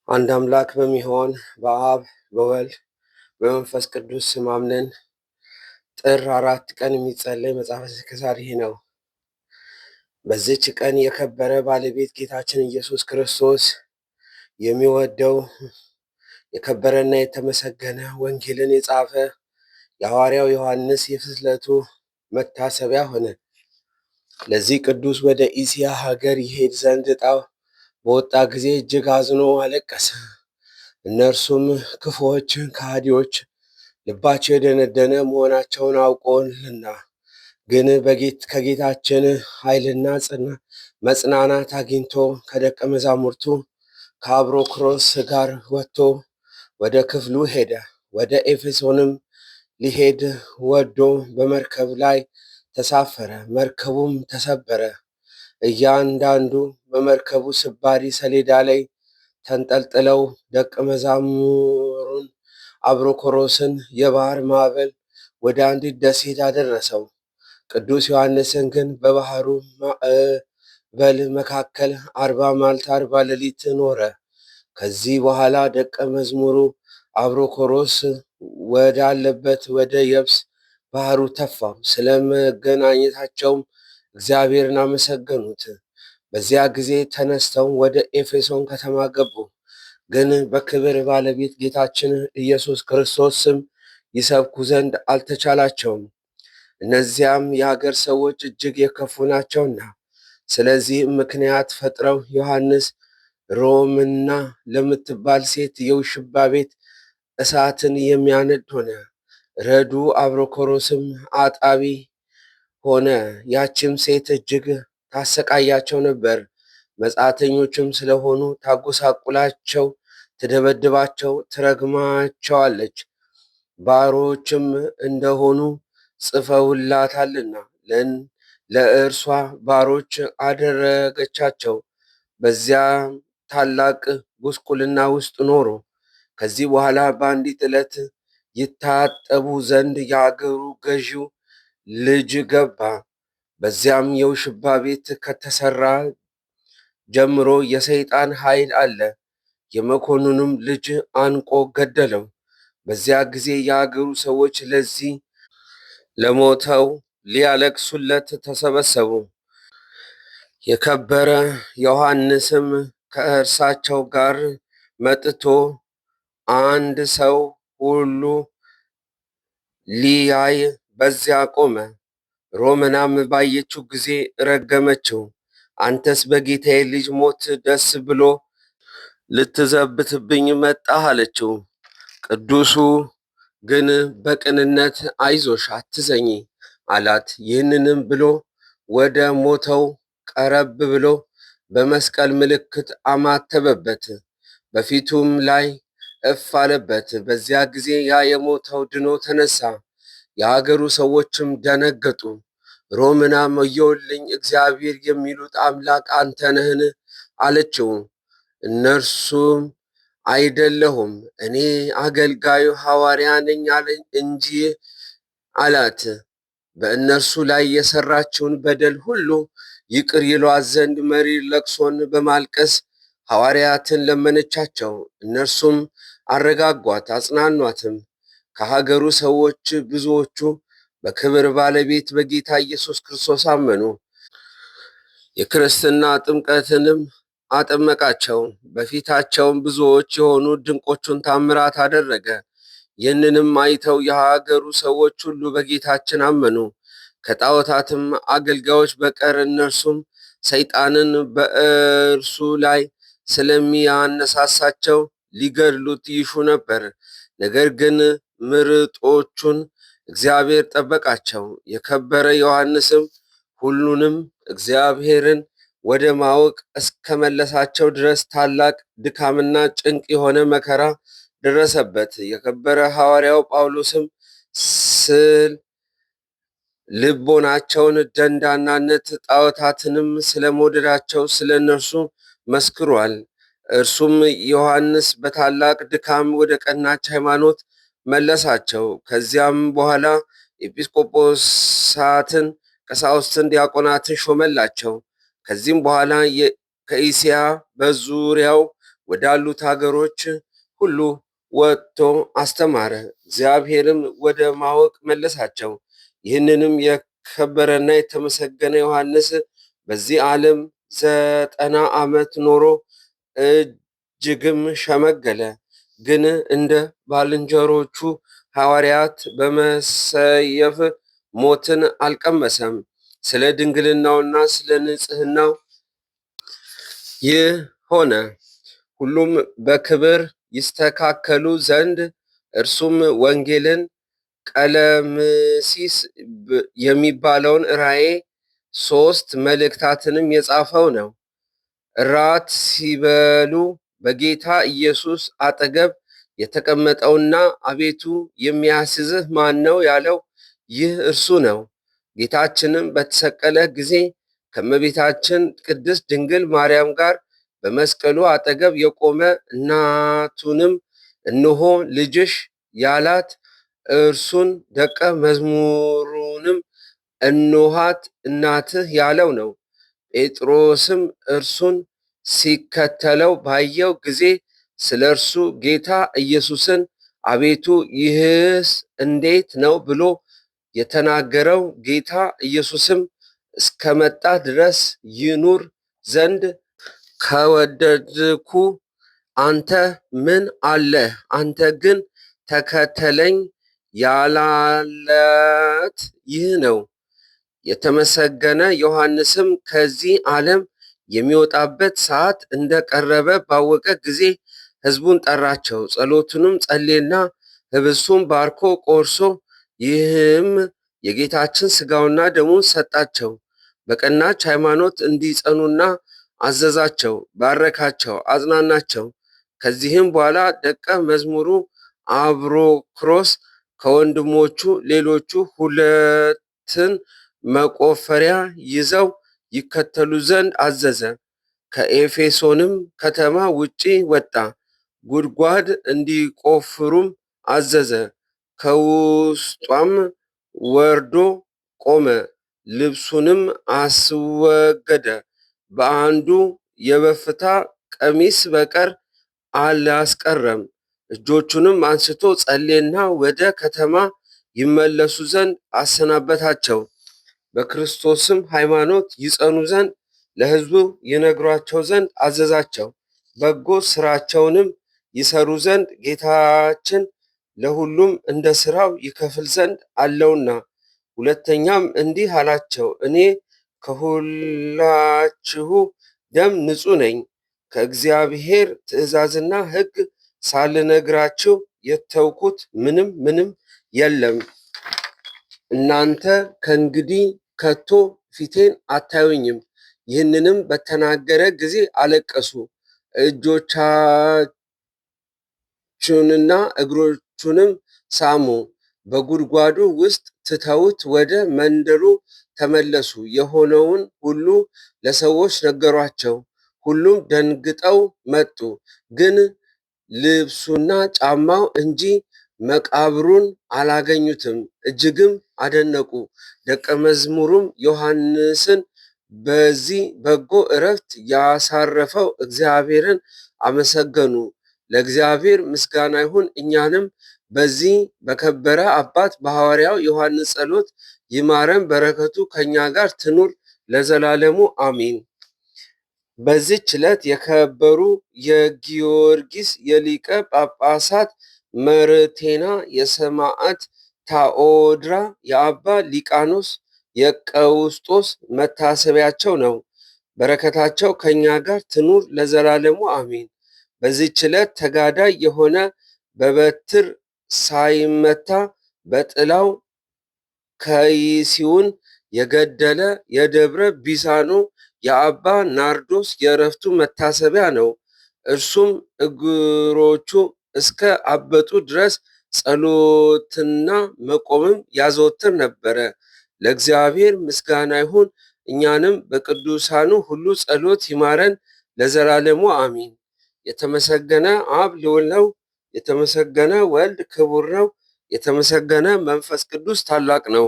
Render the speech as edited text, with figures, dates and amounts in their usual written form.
አንድ አምላክ በሚሆን በአብ በወልድ በመንፈስ ቅዱስ ስም አምነን ጥር 4 ቀን የሚጸለይ መጽሐፈ ስንክሳር ይህ ነው። በዚች ቀን የከበረ ባለቤት ጌታችን ኢየሱስ ክርስቶስ የሚወደው የከበረና የተመሰገነ ወንጌልን የጻፈ የሐዋርያው ዮሐንስ የፍልሰቱ መታሰቢያ ሆነ። ለዚህ ቅዱስ ወደ እስያ ሀገር ይሄድ ዘንድ ዕጣው በወጣ ጊዜ እጅግ አዝኖ አለቀሰ። እነርሱም ክፉዎች ከሃዲዎች ልባቸው የደነደነ መሆናቸውን አውቆልና፣ ግን ከጌታችን ኃይልና መጽናናት አግኝቶ ከደቀ መዛሙርቱ ከአብሮክሮስ ጋር ወጥቶ ወደ ክፍሉ ሄደ። ወደ ኤፌሶንም ሊሄድ ወዶ በመርከብ ላይ ተሳፈረ። መርከቡም ተሰበረ። እያንዳንዱ በመርከቡ ስባሪ ሰሌዳ ላይ ተንጠልጥለው ደቀ መዛሙሩን አብሮኮሮስን የባህር ማዕበል ወደ አንዲት ደሴት አደረሰው። ቅዱስ ዮሐንስን ግን በባህሩ ማዕበል መካከል 40 መዓልት 40 ሌሊት ኖረ። ከዚህ በኋላ ደቀ መዝሙሩ አብሮኮሮስ ወዳለበት ወደ የብስ ባህሩ ተፋው። ስለ መገናኘታቸውም እግዚአብሔርን አመሰገኑት። በዚያ ጊዜ ተነስተው ወደ ኤፌሶን ከተማ ገቡ። ግን በክብር ባለቤት ጌታችን ኢየሱስ ክርስቶስ ስም ይሰብኩ ዘንድ አልተቻላቸውም። እነዚያም የሀገር ሰዎች እጅግ የከፉ ናቸውና። ስለዚህም ምክንያት ፈጥረው ዮሐንስ ሮምና ለምትባል ሴት የውሽባ ቤት እሳትን የሚያነድ ሆነ። ረዱ አብሮኮሮስም አጣቢ ሆነ። ያችም ሴት እጅግ ታሰቃያቸው ነበር። መጻተኞችም ስለሆኑ ታጎሳቁላቸው፣ ትደበድባቸው፣ ትረግማቸዋለች። ባሮችም እንደሆኑ ጽፈውላታልና ለእርሷ ባሮች አደረገቻቸው። በዚያም ታላቅ ጉስቁልና ውስጥ ኖሩ። ከዚህ በኋላ በአንዲት ዕለት ይታጠቡ ዘንድ የአገሩ ገዢው ልጅ ገባ። በዚያም የውሽባ ቤት ከተሰራ ጀምሮ የሰይጣን ኃይል አለ። የመኮንኑም ልጅ አንቆ ገደለው። በዚያ ጊዜ የአገሩ ሰዎች ለዚህ ለሞተው ሊያለቅሱለት ተሰበሰቡ። የከበረ ዮሐንስም ከእርሳቸው ጋር መጥቶ አንድ ሰው ሁሉ ሊያይ በዚያ ቆመ። ሮመናም ባየችው ጊዜ ረገመችው። አንተስ በጌታዬ ልጅ ሞት ደስ ብሎ ልትዘብትብኝ መጣህ አለችው። ቅዱሱ ግን በቅንነት አይዞሽ አትዘኝ አላት። ይህንንም ብሎ ወደ ሞተው ቀረብ ብሎ በመስቀል ምልክት አማተበበት፣ በፊቱም ላይ እፍ አለበት። በዚያ ጊዜ ያ የሞተው ድኖ ተነሳ። የአገሩ ሰዎችም ደነገጡ። ሮምናም ወዮልኝ፣ እግዚአብሔር የሚሉት አምላክ አንተ ነህን አለችው። እነርሱም አይደለሁም፣ እኔ አገልጋዩ ሐዋርያ ነኝ እንጂ አላት። በእነርሱ ላይ የሰራችውን በደል ሁሉ ይቅር ይሏት ዘንድ መሪር ለቅሶን በማልቀስ ሐዋርያትን ለመነቻቸው። እነርሱም አረጋጓት፣ አጽናኗትም። ከሀገሩ ሰዎች ብዙዎቹ በክብር ባለቤት በጌታ ኢየሱስ ክርስቶስ አመኑ። የክርስትና ጥምቀትንም አጠመቃቸው። በፊታቸውም ብዙዎች የሆኑ ድንቆቹን ታምራት አደረገ። ይህንንም አይተው የሀገሩ ሰዎች ሁሉ በጌታችን አመኑ፣ ከጣዖታትም አገልጋዮች በቀር። እነርሱም ሰይጣንን በእርሱ ላይ ስለሚያነሳሳቸው ሊገድሉት ይሹ ነበር። ነገር ግን ምርጦቹን እግዚአብሔር ጠበቃቸው። የከበረ ዮሐንስም ሁሉንም እግዚአብሔርን ወደ ማወቅ እስከመለሳቸው ድረስ ታላቅ ድካምና ጭንቅ የሆነ መከራ ደረሰበት። የከበረ ሐዋርያው ጳውሎስም ስለ ልቦናቸውን ደንዳናነት ጣዖታትንም ስለመውደዳቸው ስለ እነርሱ መስክሯል። እርሱም ዮሐንስ በታላቅ ድካም ወደ ቀናች ሃይማኖት መለሳቸው። ከዚያም በኋላ ኤጲስቆጶሳትን፣ ቀሳውስትን፣ ዲያቆናትን ሾመላቸው። ከዚህም በኋላ ከእስያ በዙሪያው ወዳሉት ሀገሮች ሁሉ ወጥቶ አስተማረ። እግዚአብሔርም ወደ ማወቅ መለሳቸው። ይህንንም የከበረና የተመሰገነ ዮሐንስ በዚህ ዓለም 90 ዓመት ኖሮ እጅግም ሸመገለ። ግን እንደ ባልንጀሮቹ ሐዋርያት በመሰየፍ ሞትን አልቀመሰም። ስለ ድንግልናውና ስለ ንጽሕናው ይህ ሆነ። ሁሉም በክብር ይስተካከሉ ዘንድ እርሱም ወንጌልን፣ ቀለምሲስ የሚባለውን ራእይ፣ 3 መልእክታትንም የጻፈው ነው። እራት ሲበሉ በጌታ ኢየሱስ አጠገብ የተቀመጠውና አቤቱ የሚያስዝህ ማን ነው ያለው ይህ እርሱ ነው። ጌታችንም በተሰቀለ ጊዜ ከእመቤታችን ቅድስት ድንግል ማርያም ጋር በመስቀሉ አጠገብ የቆመ እናቱንም እነሆ ልጅሽ ያላት እርሱን ደቀ መዝሙሩንም እነኋት እናትህ ያለው ነው። ጴጥሮስም እርሱን ሲከተለው ባየው ጊዜ ስለ እርሱ ጌታ ኢየሱስን አቤቱ ይህስ እንዴት ነው ብሎ የተናገረው። ጌታ ኢየሱስም እስከመጣ ድረስ ይኑር ዘንድ ከወደድኩ አንተ ምን አለህ? አንተ ግን ተከተለኝ ያላለት ይህ ነው። የተመሰገነ ዮሐንስም ከዚህ ዓለም የሚወጣበት ሰዓት እንደቀረበ ባወቀ ጊዜ ሕዝቡን ጠራቸው። ጸሎቱንም ጸሌና ህብስቱን ባርኮ ቆርሶ ይህም የጌታችን ሥጋውና ደሙን ሰጣቸው። በቀናች ሃይማኖት እንዲጸኑና አዘዛቸው፣ ባረካቸው፣ አጽናናቸው። ከዚህም በኋላ ደቀ መዝሙሩ አብሮክሮስ ከወንድሞቹ ሌሎቹ 2 መቆፈሪያ ይዘው ይከተሉ ዘንድ አዘዘ። ከኤፌሶንም ከተማ ውጪ ወጣ፣ ጉድጓድ እንዲቆፍሩም አዘዘ። ከውስጧም ወርዶ ቆመ፣ ልብሱንም አስወገደ። በአንዱ የበፍታ ቀሚስ በቀር አላስቀረም። እጆቹንም አንስቶ ጸሌና ወደ ከተማ ይመለሱ ዘንድ አሰናበታቸው። በክርስቶስም ሃይማኖት ይጸኑ ዘንድ ለሕዝቡ ይነግሯቸው ዘንድ አዘዛቸው። በጎ ስራቸውንም ይሰሩ ዘንድ ጌታችን ለሁሉም እንደ ስራው ይከፍል ዘንድ አለውና። ሁለተኛም እንዲህ አላቸው፣ እኔ ከሁላችሁ ደም ንጹሕ ነኝ። ከእግዚአብሔር ትእዛዝና ሕግ ሳልነግራችሁ የተውኩት ምንም የለም። እናንተ ከእንግዲህ ከቶ ፊቴን አታዩኝም። ይህንንም በተናገረ ጊዜ አለቀሱ። እጆቹንና እግሮቹንም ሳሙ። በጉድጓዱ ውስጥ ትተውት ወደ መንደሩ ተመለሱ። የሆነውን ሁሉ ለሰዎች ነገሯቸው። ሁሉም ደንግጠው መጡ፣ ግን ልብሱና ጫማው እንጂ መቃብሩን አላገኙትም። እጅግም አደነቁ። ደቀ መዝሙሩም ዮሐንስን በዚህ በጎ ዕረፍት ያሳረፈው እግዚአብሔርን አመሰገኑ። ለእግዚአብሔር ምስጋና ይሁን፣ እኛንም በዚህ በከበረ አባት በሐዋርያው ዮሐንስ ጸሎት ይማረን፣ በረከቱ ከእኛ ጋር ትኑር ለዘላለሙ አሜን። በዚህች ዕለት የከበሩ የጊዮርጊስ የሊቀ ጳጳሳት መርቴና፣ የሰማዕት ታኦድራ፣ የአባ ሊቃኖስ የቀውስጦስ መታሰቢያቸው ነው። በረከታቸው ከእኛ ጋር ትኑር ለዘላለሙ አሜን። በዚህች ዕለት ተጋዳይ የሆነ በበትር ሳይመታ በጥላው ከይሲውን የገደለ የደብረ ቢሳኖ የአባ ናርዶስ የዕረፍቱ መታሰቢያ ነው። እርሱም እግሮቹ እስከ አበጡ ድረስ ጸሎትና መቆምም ያዘወትር ነበረ። ለእግዚአብሔር ምስጋና ይሁን፣ እኛንም በቅዱሳኑ ሁሉ ጸሎት ይማረን ለዘላለሙ አሚን። የተመሰገነ አብ ልዑል ነው። የተመሰገነ ወልድ ክቡር ነው። የተመሰገነ መንፈስ ቅዱስ ታላቅ ነው።